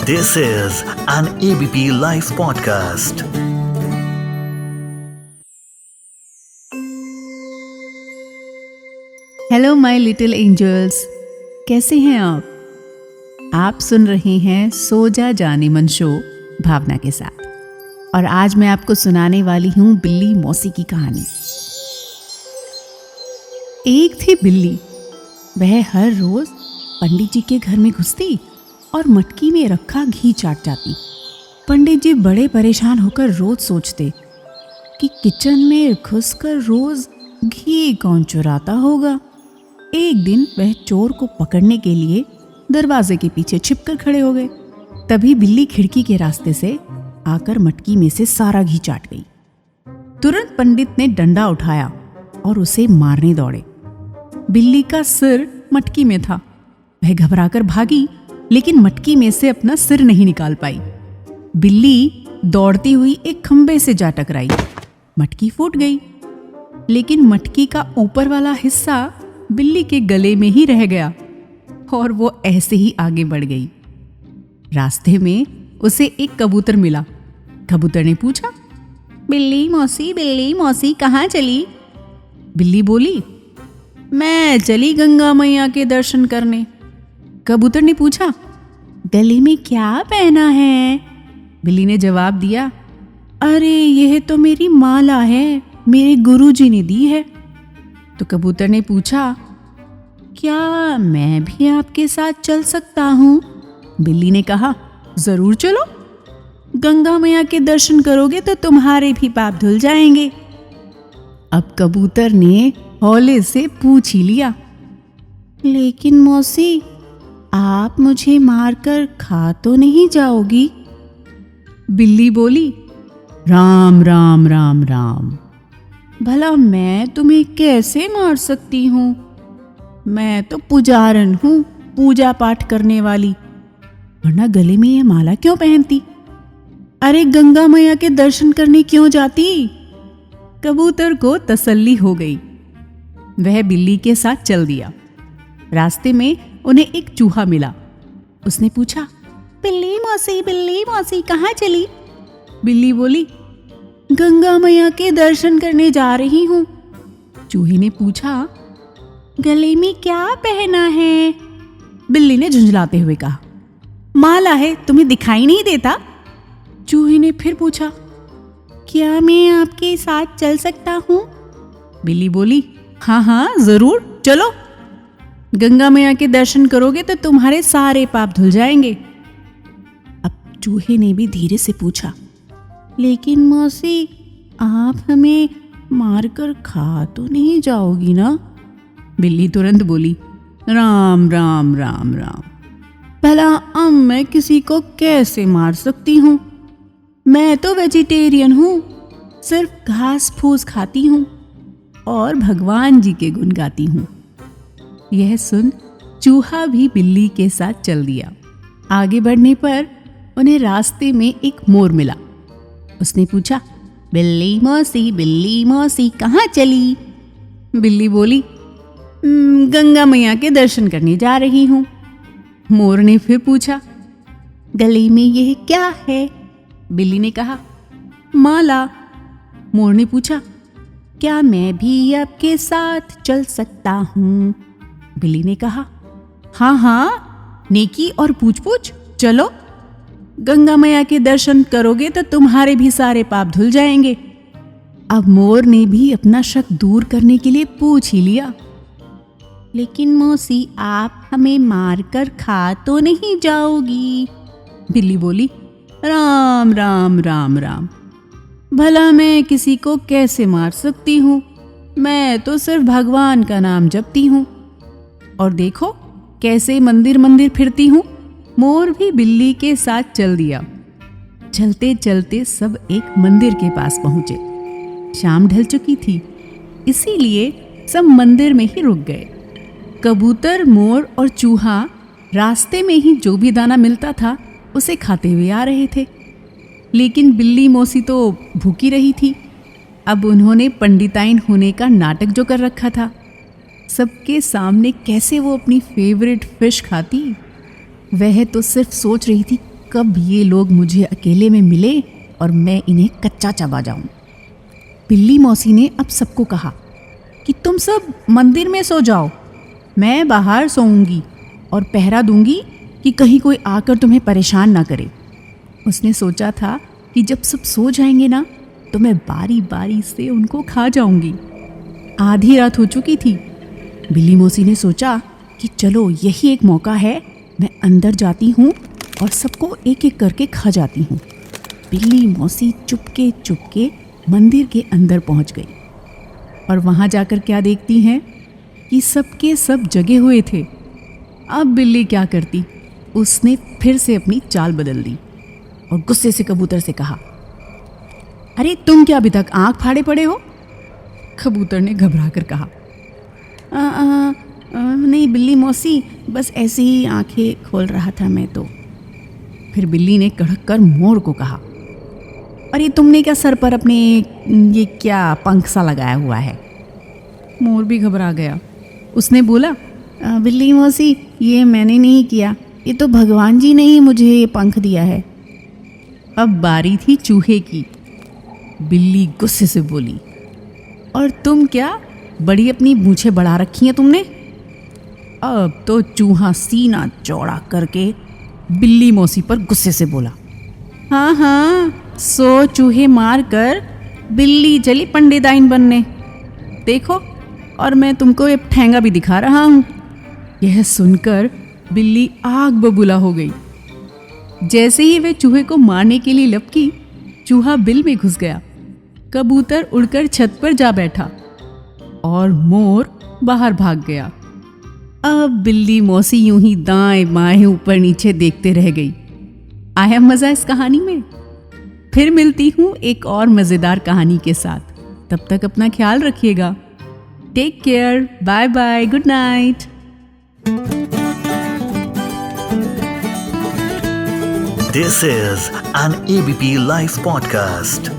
This is an ABP Life podcast. Hello my little angels, कैसे हैं आप सुन रहे हैं सो जा जाने मन शो भावना के साथ। और आज मैं आपको सुनाने वाली हूँ बिल्ली मौसी की कहानी। एक थी बिल्ली, वह हर रोज पंडित जी के घर में घुसती और मटकी में रखा घी चाट जाती। पंडित जी बड़े परेशान होकर रोज सोचते कि किचन में घुसकर रोज घी कौन चुराता होगा। एक दिन वह चोर को पकड़ने के लिए दरवाजे के पीछे छिपकर खड़े हो गए। तभी बिल्ली खिड़की के रास्ते से आकर मटकी में से सारा घी चाट गई। तुरंत पंडित ने डंडा उठाया और उसे मारने दौड़े। बिल्ली का सिर मटकी में था। वह घबराकर भागी, लेकिन मटकी में से अपना सिर नहीं निकाल पाई। बिल्ली दौड़ती हुई एक खंबे से जा टकराई। मटकी फूट गई, लेकिन मटकी का ऊपर वाला हिस्सा बिल्ली के गले में ही रह गया और वो ऐसे ही आगे बढ़ गई। रास्ते में उसे एक कबूतर मिला। कबूतर ने पूछा, बिल्ली मौसी कहाँ चली? बिल्ली बोली, मैं चली गंगा मैया के दर्शन करने। कबूतर ने पूछा, गले में क्या पहना है? बिल्ली ने जवाब दिया, अरे यह तो मेरी माला है, मेरे गुरुजी ने दी है। तो कबूतर ने पूछा, क्या मैं भी आपके साथ चल सकता हूँ? बिल्ली ने कहा, जरूर चलो। गंगा मैया के दर्शन करोगे तो तुम्हारे भी पाप धुल जाएंगे। अब कबूतर ने हौले से पूछ ही लिया, लेकिन मौसी, आप मुझे मारकर खा तो नहीं जाओगी? बिल्ली बोली, राम राम राम राम, भला मैं तुम्हें कैसे मार सकती हूँ? मैं तो पुजारन हूँ, पूजा पाठ करने वाली, वरना गले में यह माला क्यों पहनती? अरे गंगा मैया के दर्शन करने क्यों जाती? कबूतर को तसल्ली हो गई। वह बिल्ली के साथ चल दिया। रास्ते में उन्हें एक चूहा मिला। उसने पूछा, बिल्ली मौसी कहाँ चली? बिल्ली बोली, गंगा मैया के दर्शन करने जा रही हूँ। चूहे ने पूछा, गले में क्या पहना है? बिल्ली ने झुंझलाते हुए कहा, माला है, तुम्हें दिखाई नहीं देता? चूहे ने फिर पूछा, क्या मैं आपके साथ चल सकता हूँ? बिल्ली बोली, हाँ जरूर चलो। गंगा मैया के दर्शन करोगे तो तुम्हारे सारे पाप धुल जाएंगे। अब चूहे ने भी धीरे से पूछा, लेकिन मौसी, आप हमें मारकर खा तो नहीं जाओगी ना? बिल्ली तुरंत बोली, राम राम राम राम, भला अब मैं किसी को कैसे मार सकती हूँ? मैं तो वेजिटेरियन हूँ, सिर्फ घास फूस खाती हूँ और भगवान जी के गुण गाती हूँ। यह सुन चूहा भी बिल्ली के साथ चल दिया। आगे बढ़ने पर उन्हें रास्ते में एक मोर मिला। उसने पूछा, बिल्ली मौसी कहाँ चली? बिल्ली बोली, गंगा मैया के दर्शन करने जा रही हूँ। मोर ने फिर पूछा, गले में यह क्या है? बिल्ली ने कहा, माला। मोर ने पूछा, क्या मैं भी आपके साथ चल सकता हूँ? बिल्ली ने कहा, हाँ, नेकी और पूछ चलो। गंगा मैया के दर्शन करोगे तो तुम्हारे भी सारे पाप धुल जाएंगे। अब मोर ने भी अपना शक दूर करने के लिए पूछ ही लिया, लेकिन मौसी, आप हमें मारकर खा तो नहीं जाओगी? बिल्ली बोली, राम राम राम राम, भला मैं किसी को कैसे मार सकती हूँ? मैं तो सिर्फ भगवान का नाम जपती हूँ, और देखो कैसे मंदिर फिरती हूँ। मोर भी बिल्ली के साथ चल दिया। चलते चलते सब एक मंदिर के पास पहुंचे। शाम ढल चुकी थी, इसीलिए सब मंदिर में ही रुक गए। कबूतर, मोर और चूहा रास्ते में ही जो भी दाना मिलता था उसे खाते हुए आ रहे थे, लेकिन बिल्ली मौसी तो भूखी रही थी। अब उन्होंने पंडिताइन होने का नाटक जो कर रखा था, सबके सामने कैसे वो अपनी फेवरेट फिश खाती, वह तो सिर्फ सोच रही थी कब ये लोग मुझे अकेले में मिले और मैं इन्हें कच्चा चबा जाऊं। बिल्ली मौसी ने अब सबको कहा कि तुम सब मंदिर में सो जाओ, मैं बाहर सोऊंगी और पहरा दूंगी कि कहीं कोई आकर तुम्हें परेशान ना करे। उसने सोचा था कि जब सब सो जाएंगे ना तो मैं बारी बारी से उनको खा जाऊंगी। आधी रात हो चुकी थी। बिल्ली मौसी ने सोचा कि चलो यही एक मौका है, मैं अंदर जाती हूँ और सबको एक एक करके खा जाती हूँ। बिल्ली मौसी चुपके चुपके मंदिर के अंदर पहुँच गई और वहाँ जाकर क्या देखती हैं कि सबके सब जगे हुए थे। अब बिल्ली क्या करती, उसने फिर से अपनी चाल बदल दी और गुस्से से कबूतर से कहा, अरे तुम क्या अभी तक आँख फाड़े पड़े हो? कबूतर ने घबरा कर कहा, नहीं बिल्ली मौसी, बस ऐसे ही आंखें खोल रहा था मैं तो। फिर बिल्ली ने कड़क कर मोर को कहा, अरे तुमने क्या सर पर अपने ये क्या पंख सा लगाया हुआ है? मोर भी घबरा गया। उसने बोला, बिल्ली मौसी, ये मैंने नहीं किया, ये तो भगवान जी ने ही मुझे ये पंख दिया है। अब बारी थी चूहे की। बिल्ली गुस्से से बोली, और तुम क्या बड़ी अपनी मूंछें बढ़ा रखी हैं तुमने? अब तो चूहा सीना चौड़ा करके बिल्ली मौसी पर गुस्से से बोला, हाँ हाँ, 100 चूहे मार कर बिल्ली चली पंडिताइन बनने, देखो, और मैं तुमको ये ठेंगा भी दिखा रहा हूँ। यह सुनकर बिल्ली आग बबूला हो गई। जैसे ही वह चूहे को मारने के लिए लपकी, चूहा बिल में घुस गया। कबूतर उड़कर छत पर जा बैठा और मोर बाहर भाग गया। अब बिल्ली मौसी यूं ही दाएं बाएं ऊपर नीचे देखते रह गई। आया मजा इस कहानी में? फिर मिलती हूँ एक और मजेदार कहानी के साथ। तब तक अपना ख्याल रखिएगा। Take care, bye bye, good night. This is an ABP Life podcast.